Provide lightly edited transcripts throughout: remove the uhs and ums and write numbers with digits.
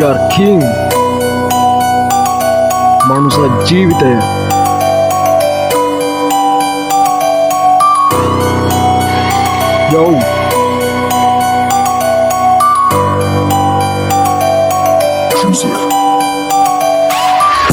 are king. මනුෂ්‍ය ජීවිතය Yo.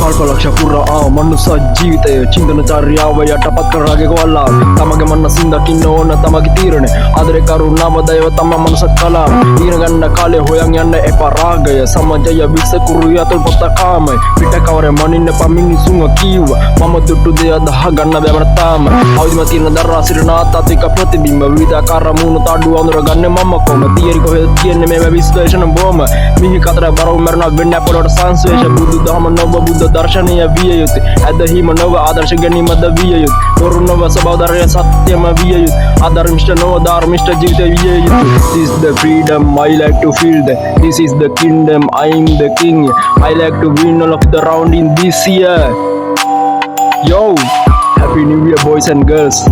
කල්පලක්ෂ පුරා මනුෂ්‍ය ජීවිතය චින්තන චර්යාව යටපත් කරාගේ කොල්ලා තමගේ මනසින් දකින්න ඕන තමගේ තීරණ ආදරේ කරුණාව දයව තම මනසත් කලා ඊන ගන්න කාලේ හොයන් යන්න එපා රාගය සමාජය විස කුරු යතුල් පොත කාමයි පිට කවරේ මනින්න පමිනිසුන් කීවා මම දුටු දෙය දහ ගන්න බැවර තාම අවදිම තියෙන දරා සිරනා තාතික ප්‍රතිබිම්බ විවිධාකාර මුණු තඩු අඳුර ගන්න මම කොම තියරි කොහෙද කියන්නේ මේ විශ්ලේෂණ බොම මිහි කතර බරව මරණක් වෙන්න අපලට සංස්වේෂ බුදු දහම නොබ බුද්ධ දර්ශනය විය යුතුයි ඇදහිම නොව ආදර්ශ ගැනීමද විය යුතුයි තොරු නොව සබෞදරය සත්‍යම විය යුතුයි අධර්මිෂ්ඨ නොව ධර්මිෂ්ඨ ජීවිතය විය යුතුයි This is the freedom I like to feel that this is the kingdom I am the king I like to win all of the round in this year Yo happy new year boys and girls